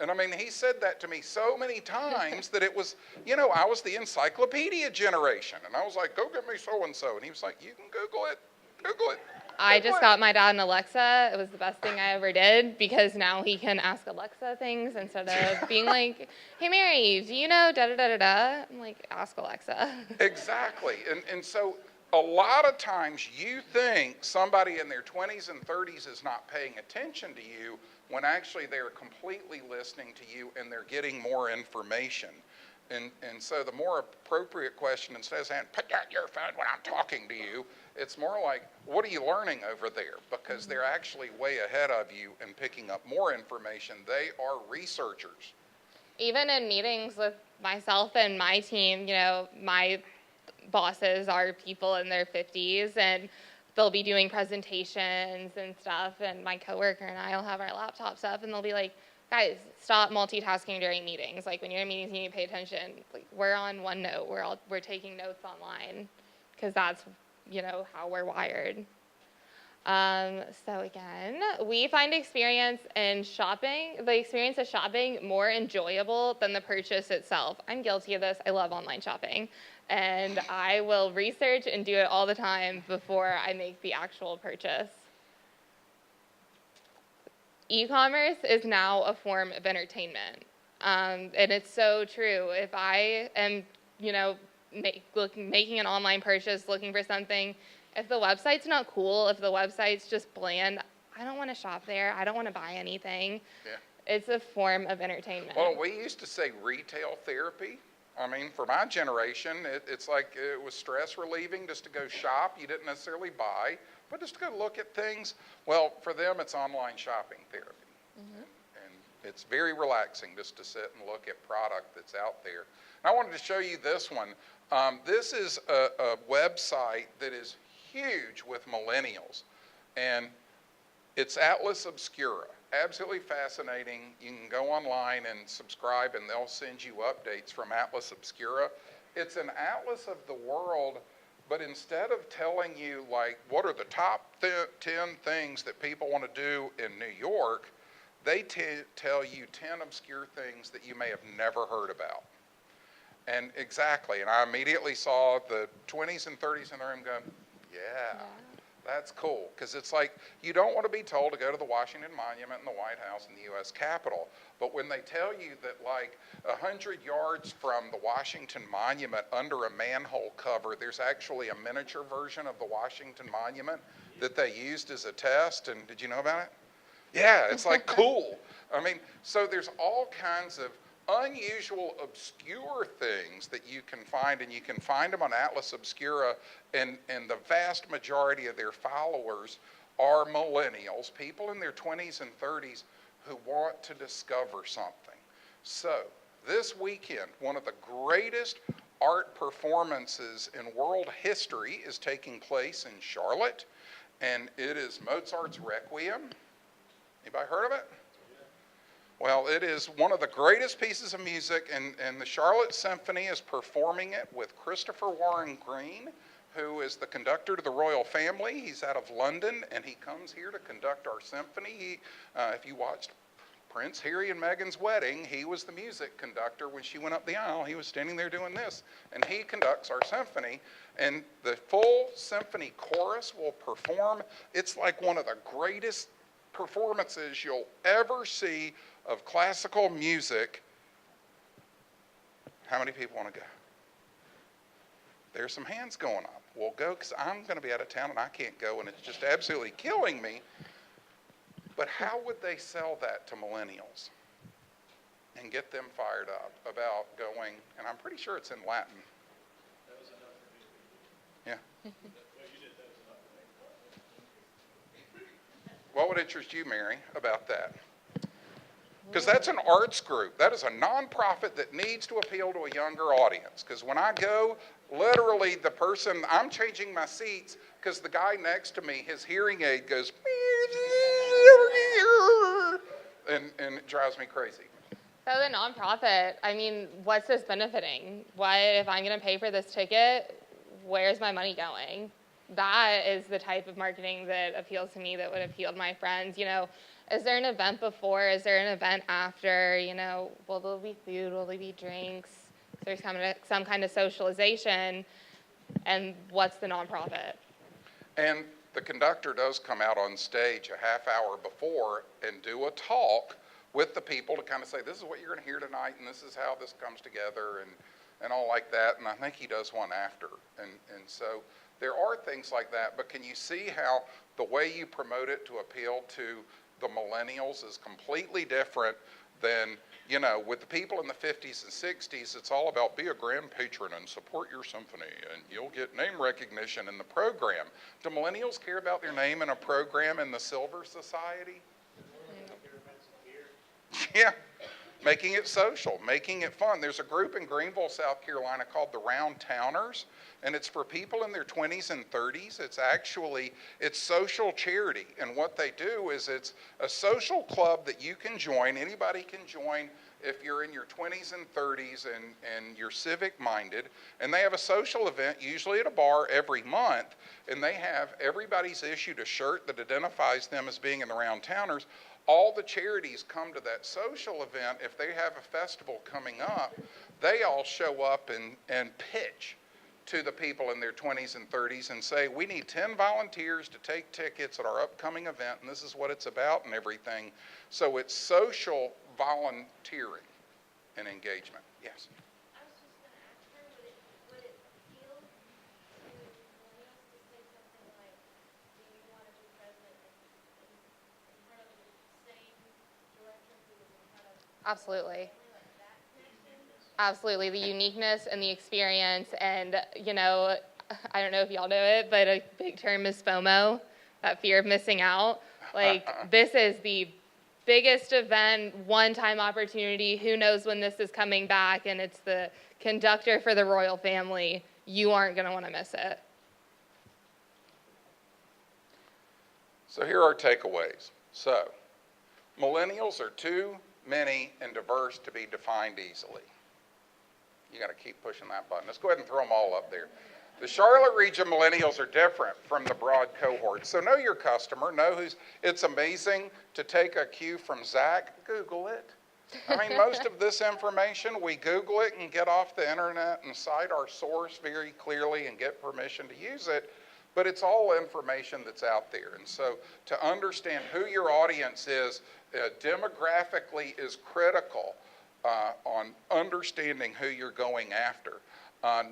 And I mean, he said that to me so many times that it was, you know, I was the encyclopedia generation. And I was like, go get me so-and-so. And he was like, you can Google it. Google it. I just got my dad an Alexa. It was the best thing I ever did because now he can ask Alexa things instead of being like, hey, Mary, do you know da-da-da-da-da? I'm like, ask Alexa. Exactly. And so a lot of times you think somebody in their 20s and 30s is not paying attention to you when actually they're completely listening to you and they're getting more information. And so the more appropriate question, instead of saying, put down your phone when I'm talking to you, it's more like, what are you learning over there? Because they're actually way ahead of you and picking up more information. They are researchers. Even in meetings with myself and my team, you know, my bosses are people in their 50s, and they'll be doing presentations and stuff, and my coworker and I will have our laptops up, and they'll be like, guys, stop multitasking during meetings. Like, when you're in meetings, you need to pay attention. Like, we're on OneNote. We're taking notes online because that's, you know, how we're wired. So again, we find the experience of shopping more enjoyable than the purchase itself. I'm guilty of this. I love online shopping. And I will research and do it all the time before I make the actual purchase. E-commerce is now a form of entertainment. And it's so true. If I am, you know, making an online purchase, looking for something, if the website's not cool, if the website's just bland, I don't want to shop there. I don't want to buy anything. Yeah. It's a form of entertainment. Well, we used to say retail therapy. I mean, for my generation, it's like it was stress relieving just to go shop. You didn't necessarily buy, but just to go look at things. Well, for them, it's online shopping therapy. Mm-hmm. And It's very relaxing just to sit and look at product that's out there. And I wanted to show you this one. This is a website that is huge with millennials, and it's Atlas Obscura. Absolutely fascinating. You can go online and subscribe, and they'll send you updates from Atlas Obscura. It's an atlas of the world, but instead of telling you, like, what are the top 10 things that people want to do in New York, they tell you 10 obscure things that you may have never heard about. And exactly, and I immediately saw the 20s and 30s in the room going, yeah. That's cool, because it's like you don't want to be told to go to the Washington Monument and the White House and the U.S. Capitol. But when they tell you that like 100 yards from the Washington Monument under a manhole cover, there's actually a miniature version of the Washington Monument that they used as a test. And did you know about it? Yeah, it's like cool. I mean, so there's all kinds of unusual, obscure things that you can find, and you can find them on Atlas Obscura, and the vast majority of their followers are millennials, people in their 20s and 30s who want to discover something. So this weekend, one of the greatest art performances in world history is taking place in Charlotte, and it is Mozart's Requiem. Anybody heard of it? Well, it is one of the greatest pieces of music, and the Charlotte Symphony is performing it with Christopher Warren Green, who is the conductor to the royal family. He's out of London, and he comes here to conduct our symphony. If you watched Prince Harry and Meghan's wedding, he was the music conductor when she went up the aisle. He was standing there doing this, and he conducts our symphony. And the full symphony chorus will perform. It's like one of the greatest performances you'll ever see of classical music. How many people want to go? There's some hands going up. We'll go, because I'm going to be out of town and I can't go, and it's just absolutely killing me. But how would they sell that to millennials and get them fired up about going? And I'm pretty sure it's in Latin. That was enough for me. Yeah. What you did, that was enough for me. What would interest you, Mary, about that? Because that's an arts group. That is a nonprofit that needs to appeal to a younger audience. Because when I go, literally the person, I'm changing my seats because the guy next to me, his hearing aid goes, and it drives me crazy. So the nonprofit, I mean, what's this benefiting? What, if I'm going to pay for this ticket, where's my money going? That is the type of marketing that appeals to me, that would appeal to my friends. You know, is there an event before? Is there an event after? You know, will there be food? Will there be drinks? Is there some kind of socialization? And what's the nonprofit? And the conductor does come out on stage a half hour before and do a talk with the people to kind of say, this is what you're going to hear tonight, and this is how this comes together, and all like that. And I think he does one after. And so there are things like that, but can you see how the way you promote it to appeal to the millennials is completely different than, you know, with the people in the 50s and 60s, it's all about be a grand patron and support your symphony and you'll get name recognition in the program. Do millennials care about their name in a program in the Silver Society? Yeah, making it social, making it fun. There's a group in Greenville, South Carolina called the Round Towners, and it's for people in their 20s and 30s. It's social charity, and what they do is it's a social club that you can join. Anybody can join if you're in your 20s and 30s and you're civic minded, and they have a social event, usually at a bar, every month, and everybody's issued a shirt that identifies them as being in the Round Towners. All the charities come to that social event. If they have a festival coming up, they all show up and pitch to the people in their 20s and 30s and say, we need 10 volunteers to take tickets at our upcoming event, and this is what it's about and everything. So it's social volunteering and engagement. Yes? I was just going to ask her, would it appeal to millennials to say something like, do you want to be president in front of the same director who was in front of Absolutely. like that connection? Absolutely, the uniqueness and the experience, and, you know, I don't know if y'all know it, but a big term is FOMO, that fear of missing out. Like, this is the biggest event, one-time opportunity, who knows when this is coming back, and it's the conductor for the royal family, you aren't going to want to miss it. So here are takeaways. So, millennials are too many and diverse to be defined easily. You got to keep pushing that button. Let's go ahead and throw them all up there. The Charlotte region millennials are different from the broad cohort. So know your customer. Know who's. It's amazing to take a cue from Zach. Google it. I mean, most of this information, we Google it and get off the internet and cite our source very clearly and get permission to use it. But it's all information that's out there. And so to understand who your audience is demographically is critical on understanding who you're going after.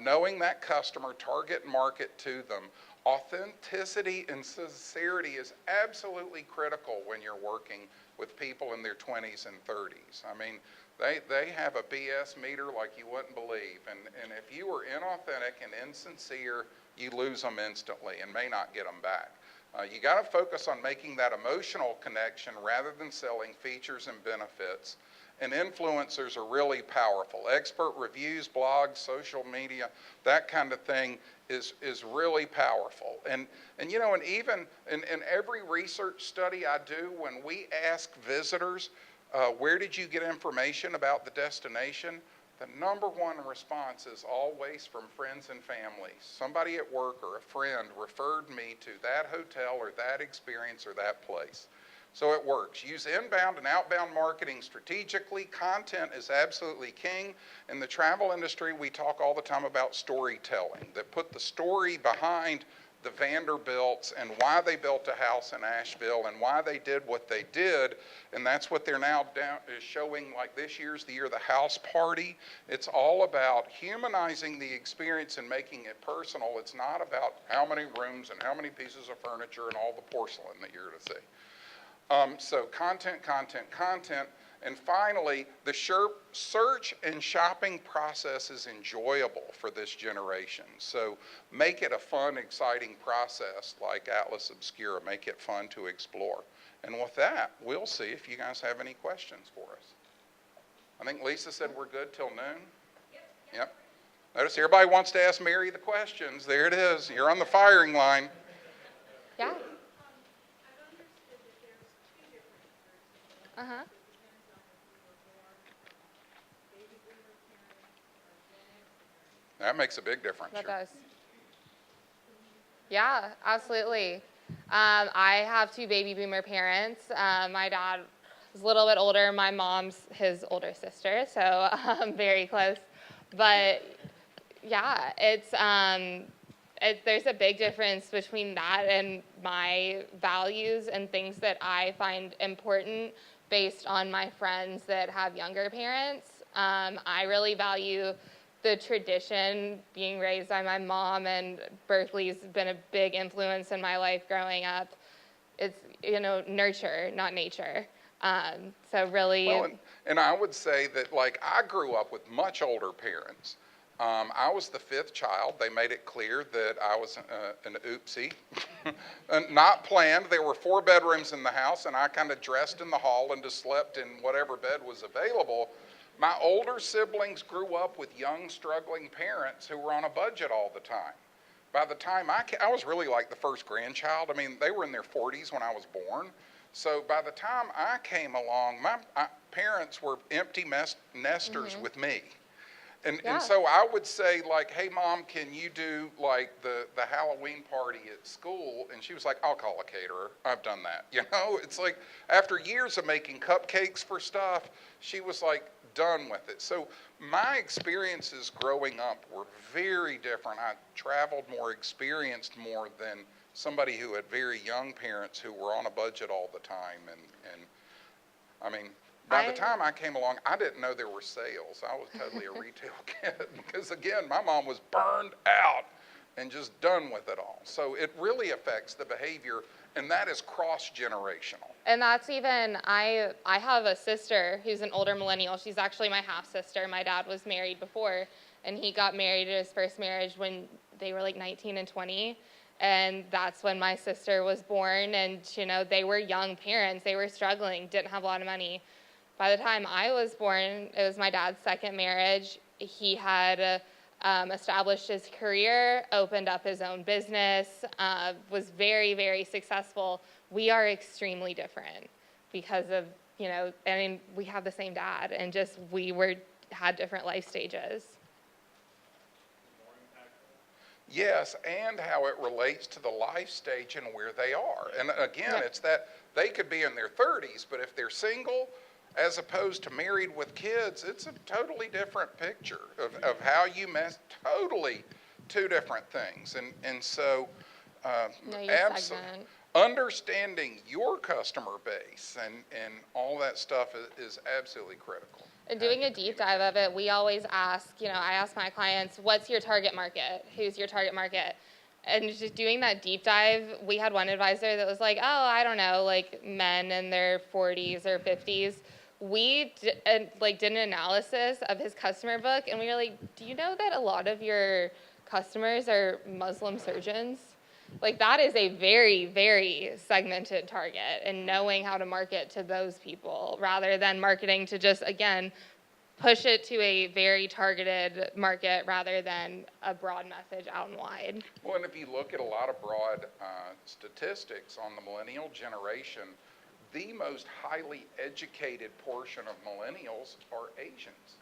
Knowing that customer, target market to them. Authenticity and sincerity is absolutely critical when you're working with people in their 20s and 30s. I mean, they have a BS meter like you wouldn't believe. And if you are inauthentic and insincere, you lose them instantly and may not get them back. You got to focus on making that emotional connection rather than selling features and benefits. And influencers are really powerful. Expert reviews, blogs, social media, that kind of thing is really powerful. And you know, and even in every research study I do, when we ask visitors, where did you get information about the destination? The number one response is always from friends and family. Somebody at work or a friend referred me to that hotel or that experience or that place. So it works. Use inbound and outbound marketing strategically. Content is absolutely king. In the travel industry, we talk all the time about storytelling, that put the story behind the Vanderbilts and why they built a house in Asheville and why they did what they did. And that's what they're now showing, like this year's the year of the house party. It's all about humanizing the experience and making it personal. It's not about how many rooms and how many pieces of furniture and all the porcelain that you're going to see. So content. And finally, the search and shopping process is enjoyable for this generation. So make it a fun, exciting process like Atlas Obscura. Make it fun to explore. And with that, we'll see if you guys have any questions for us. I think Lisa said we're good till noon. Yep. Notice everybody wants to ask Mary the questions. There it is. You're on the firing line. Yeah. I've understood that there's two different versions. Uh-huh. Depends on if you were born baby boomer parents or Gen X parents. That makes a big difference. That does. Yeah, absolutely. I have two baby boomer parents. My dad is a little bit older. My mom's his older sister, so very close. But yeah, there's a big difference between that and my values and things that I find important based on my friends that have younger parents. I really value the tradition, being raised by my mom, and Berkeley's been a big influence in my life growing up. It's, nurture, not nature. So really... Well, and I would say that, like, I grew up with much older parents. I was the fifth child. They made it clear that I was an oopsie. And not planned. There were 4 bedrooms in the house, and I kind of dressed in the hall and just slept in whatever bed was available. My older siblings grew up with young, struggling parents who were on a budget all the time. By the time I was really like the first grandchild. I mean, they were in their 40s when I was born. So by the time I came along, my parents were empty nesters with me. And so I would say, like, hey, Mom, can you do, like, the Halloween party at school? And she was like, I'll call a caterer. I've done that. It's like after years of making cupcakes for stuff, she was, like, done with it. So my experiences growing up were very different. I traveled more, experienced more than somebody who had very young parents who were on a budget all the time. And I mean... By the time I came along, I didn't know there were sales. I was totally a retail kid because, again, my mom was burned out and just done with it all. So it really affects the behavior, and that is cross-generational. And that's even, I have a sister who's an older millennial. She's actually my half-sister. My dad was married before, and he got married at his first marriage when they were like 19 and 20. And that's when my sister was born, and they were young parents. They were struggling, didn't have a lot of money. By the time I was born, it was my dad's second marriage. He had established his career, opened up his own business, was very, very successful. We are extremely different because of, we have the same dad, and just had different life stages. Yes, and how it relates to the life stage and where they are. And again, it's that they could be in their 30s, but if they're single, as opposed to married with kids, it's a totally different picture of how you totally two different things. And so, understanding your customer base and all that stuff is absolutely critical. And doing a deep dive of it, we always ask, I ask my clients, what's your target market? Who's your target market? And just doing that deep dive, we had one advisor that was like, oh, I don't know, like men in their 40s or 50s. We did an analysis of his customer book, and we were like, do you know that a lot of your customers are Muslim surgeons? Like, that is a very, very segmented target, and knowing how to market to those people rather than marketing to just, again, push it to a very targeted market rather than a broad message out and wide. Well, and if you look at a lot of broad statistics on the millennial generation, the most highly educated portion of millennials are Asians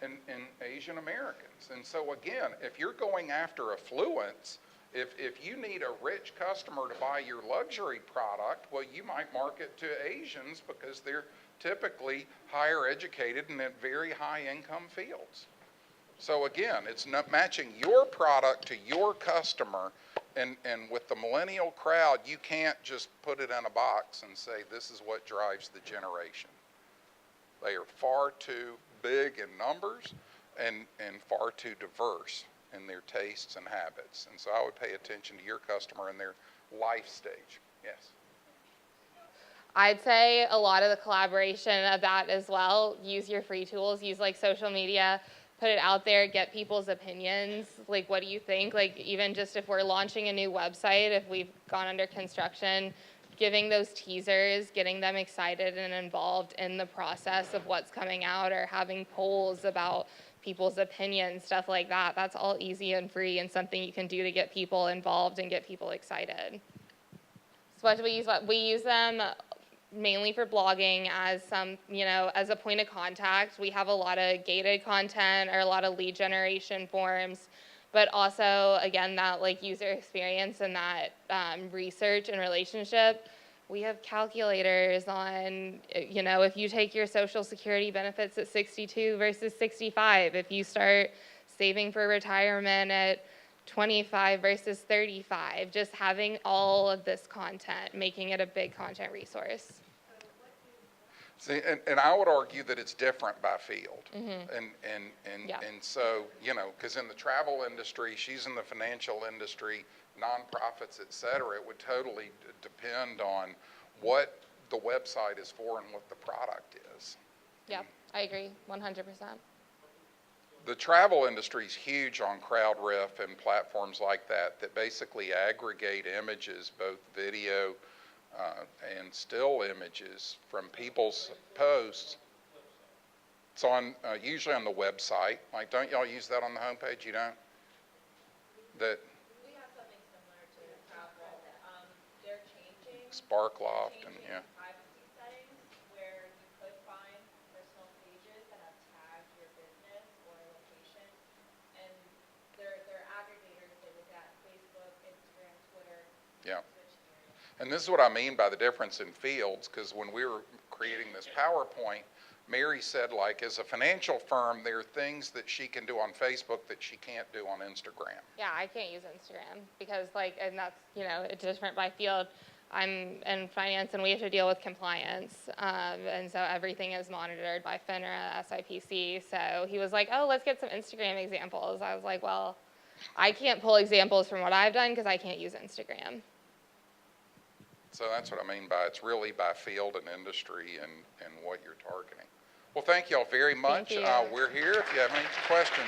and Asian Americans. And so again, if you're going after affluence, if you need a rich customer to buy your luxury product, well, you might market to Asians because they're typically higher educated and in very high income fields. So again, it's not matching your product to your customer, and with the millennial crowd, you can't just put it in a box and say this is what drives the generation. They are far too big in numbers and far too diverse in their tastes and habits. And so I would pay attention to your customer and their life stage. Yes. I'd say a lot of the collaboration of that as well. Use your free tools, use like social media, put it out there, get people's opinions. Like, what do you think? Like, even just if we're launching a new website, if we've gone under construction, giving those teasers, getting them excited and involved in the process of what's coming out, or having polls about people's opinions, stuff like that. That's all easy and free and something you can do to get people involved and get people excited. So what do we use? We use them mainly for blogging as as a point of contact. We have a lot of gated content or a lot of lead generation forms, but also, again, that like user experience and that research and relationship. We have calculators on, if you take your Social Security benefits at 62 versus 65, if you start saving for retirement at 25 versus 35, just having all of this content, making it a big content resource. See, and I would argue that it's different by field. Mm-hmm. And so, because in the travel industry, she's in the financial industry, nonprofits, et cetera, it would totally depend on what the website is for and what the product is. Yeah, I agree, 100%. The travel industry is huge on CrowdRiff and platforms like that basically aggregate images, both video and still images from people's posts. It's on usually on the website. Like, don't y'all use that on the homepage? You don't? That. We have something similar to CrowdRiff. They're changing Sparkloft and yeah. privacy settings where you could find personal pages that have tagged your business or location, and they're aggregators. They look at Facebook, Instagram, Twitter. Yeah. And this is what I mean by the difference in fields, because when we were creating this PowerPoint, Mary said, like, as a financial firm, there are things that she can do on Facebook that she can't do on Instagram. Yeah, I can't use Instagram because, and that's, it's different by field. I'm in finance, and we have to deal with compliance, and so everything is monitored by FINRA, SIPC. So he was like, oh, let's get some Instagram examples. I was like, well, I can't pull examples from what I've done because I can't use Instagram. So that's what I mean by it's really by field and industry and what you're targeting. Well, thank you all very much. Thank you. We're here if you have any questions.